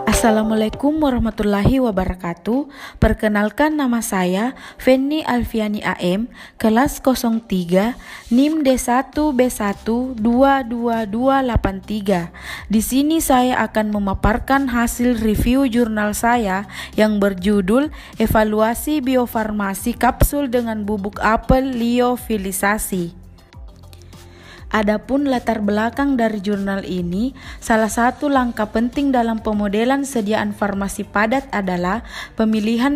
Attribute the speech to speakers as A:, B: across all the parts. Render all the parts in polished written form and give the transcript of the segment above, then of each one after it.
A: Assalamualaikum warahmatullahi wabarakatuh. Perkenalkan, nama saya Feni Alfiani AM, kelas 03, NIM D1B1222283. Di sini saya akan memaparkan hasil review jurnal saya yang berjudul Evaluasi Biofarmasi Kapsul dengan Bubuk Apel Liofilisasi. Adapun latar belakang dari jurnal ini, salah satu langkah penting dalam pemodelan sediaan farmasi padat adalah pemilihan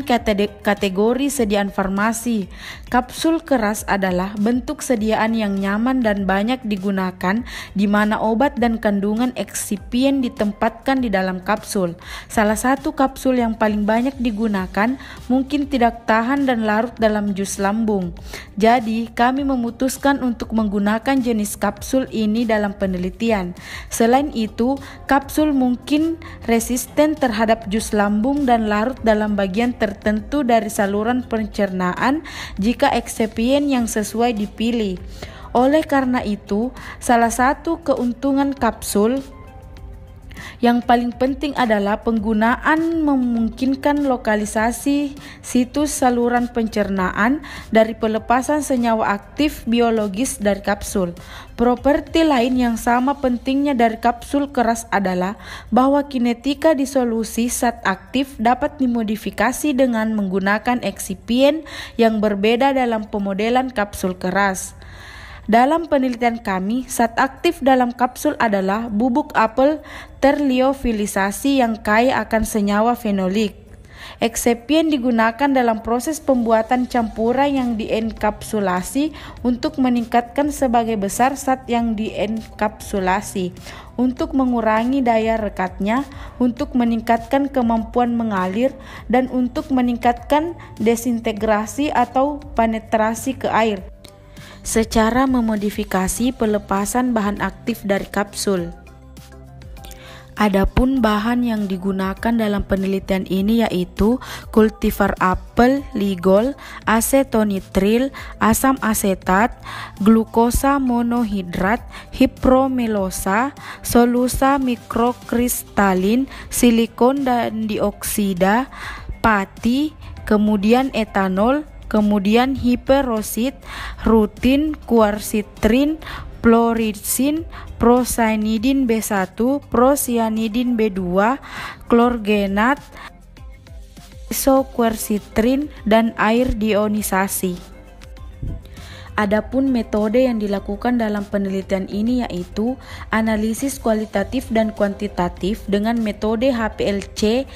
A: kategori sediaan farmasi. Kapsul keras adalah bentuk sediaan yang nyaman dan banyak digunakan, di mana obat dan kandungan eksipien ditempatkan di dalam kapsul. Salah satu kapsul yang paling banyak digunakan mungkin tidak tahan dan larut dalam jus lambung. Jadi, kami memutuskan untuk menggunakan jenis kapsul ini dalam penelitian. Selain itu, kapsul mungkin resisten terhadap jus lambung dan larut dalam bagian tertentu dari saluran pencernaan jika eksipien yang sesuai dipilih. Oleh karena itu, salah satu keuntungan kapsul yang paling penting adalah penggunaan memungkinkan lokalisasi situs saluran pencernaan dari pelepasan senyawa aktif biologis dari kapsul. Properti lain yang sama pentingnya dari kapsul keras adalah bahwa kinetika disolusi zat aktif dapat dimodifikasi dengan menggunakan eksipien yang berbeda dalam pemodelan kapsul keras. Dalam penelitian kami, zat aktif dalam kapsul adalah bubuk apel terliofilisasi yang kaya akan senyawa fenolik. Eksipien digunakan dalam proses pembuatan campuran yang dienkapsulasi untuk meningkatkan sebagai besar zat yang dienkapsulasi, untuk mengurangi daya rekatnya, untuk meningkatkan kemampuan mengalir, dan untuk meningkatkan desintegrasi atau penetrasi ke air, secara memodifikasi pelepasan bahan aktif dari kapsul. Adapun bahan yang digunakan dalam penelitian ini yaitu kultivar apel, ligol, asetonitril, asam asetat, glukosa monohidrat, hipromelosa, solusa mikrokristalin, silikon dan dioksida, pati, kemudian etanol, kemudian hiperosid, rutin, kuarsitrin, fluoritsin, procyanidin B1, procyanidin B2, klorgenat, isoquercitrin, dan air deionisasi. Adapun metode yang dilakukan dalam penelitian ini yaitu analisis kualitatif dan kuantitatif dengan metode HPLC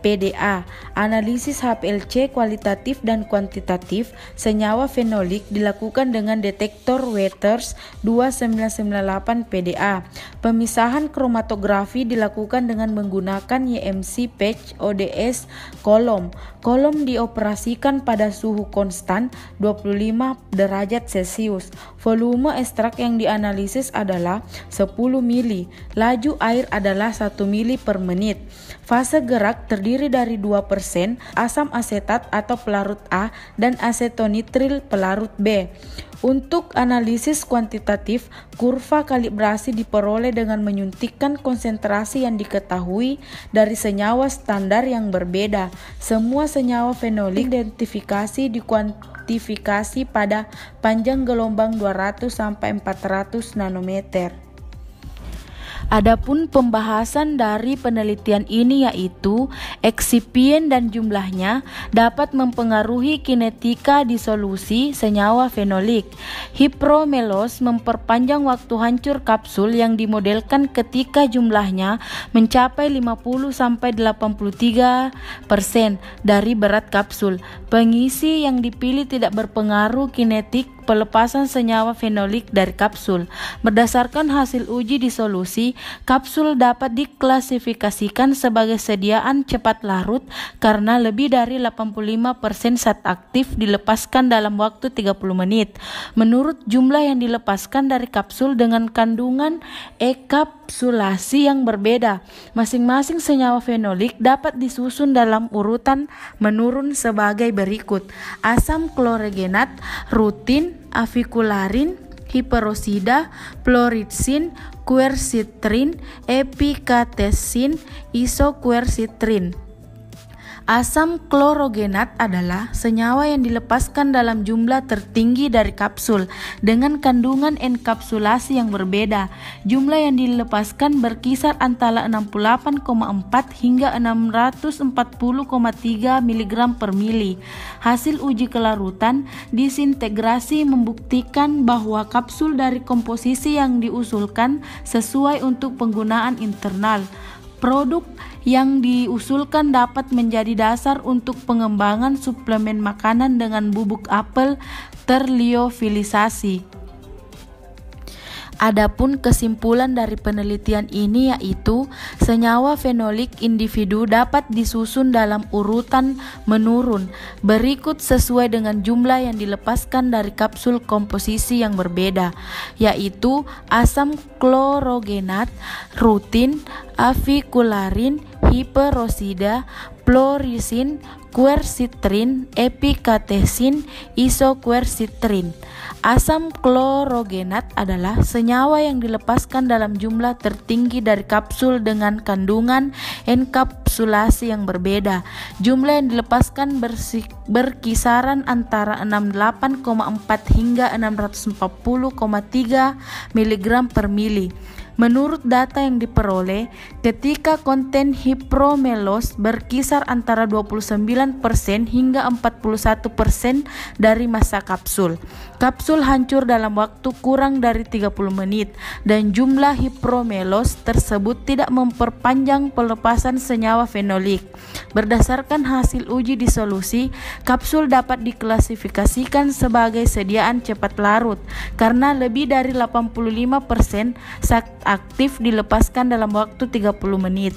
A: PDA. Analisis HPLC kualitatif dan kuantitatif senyawa fenolik dilakukan dengan detektor Waters 2998 PDA. Pemisahan kromatografi dilakukan dengan menggunakan YMC patch ODS kolom. Kolom dioperasikan pada suhu konstan 25 derajat Celcius. Volume ekstrak yang dianalisis adalah 10 mili. Laju air adalah 1 mili per menit. Fase gerak terdiri dari 2% asam asetat atau pelarut A dan asetonitril pelarut B. Untuk analisis kuantitatif, kurva kalibrasi diperoleh dengan menyuntikkan konsentrasi yang diketahui dari senyawa standar yang berbeda. Semua senyawa fenolik identifikasi dikuantifikasi pada panjang gelombang 200 sampai 400 nanometer. Adapun pembahasan dari penelitian ini yaitu eksipien dan jumlahnya dapat mempengaruhi kinetika disolusi senyawa fenolik. Hipromelos memperpanjang waktu hancur kapsul yang dimodelkan ketika jumlahnya mencapai 50-83% dari berat kapsul. Pengisi yang dipilih tidak berpengaruh kinetik pelepasan senyawa fenolik dari kapsul. Berdasarkan hasil uji disolusi, kapsul dapat diklasifikasikan sebagai sediaan cepat larut karena lebih dari 85% zat aktif dilepaskan dalam waktu 30 menit. Menurut jumlah yang dilepaskan dari kapsul dengan kandungan ekapsulasi yang berbeda, masing-masing senyawa fenolik dapat disusun dalam urutan menurun sebagai berikut: asam klorogenat, rutin, avikularin, hiperosida, fluoritsin, quercitrin, epicatesin, isoquercitrin. Asam klorogenat adalah senyawa yang dilepaskan dalam jumlah tertinggi dari kapsul dengan kandungan enkapsulasi yang berbeda. Jumlah yang dilepaskan berkisar antara 68,4 hingga 640,3 mg per mili. Hasil uji kelarutan disintegrasi membuktikan bahwa kapsul dari komposisi yang diusulkan sesuai untuk penggunaan internal. Produk yang diusulkan dapat menjadi dasar untuk pengembangan suplemen makanan dengan bubuk apel terliofilisasi. Adapun kesimpulan dari penelitian ini yaitu senyawa fenolik individu dapat disusun dalam urutan menurun berikut sesuai dengan jumlah yang dilepaskan dari kapsul komposisi yang berbeda, yaitu asam klorogenat, rutin, avicularin, hiperosida, plorisin, quercitrin, epicatesin, isoquercitrin. Asam klorogenat adalah senyawa yang dilepaskan dalam jumlah tertinggi dari kapsul dengan kandungan enkapsulasi yang berbeda. Jumlah yang dilepaskan berkisaran antara 68,4 hingga 640,3 mg per mili. Menurut data yang diperoleh, ketika konten hipromelos berkisar antara 29% hingga 41% dari massa kapsul. Kapsul hancur dalam waktu kurang dari 30 menit dan jumlah hipromelos tersebut tidak memperpanjang pelepasan senyawa fenolik. Berdasarkan hasil uji disolusi, kapsul dapat diklasifikasikan sebagai sediaan cepat larut karena lebih dari 85% zat aktif dilepaskan dalam waktu 30 menit.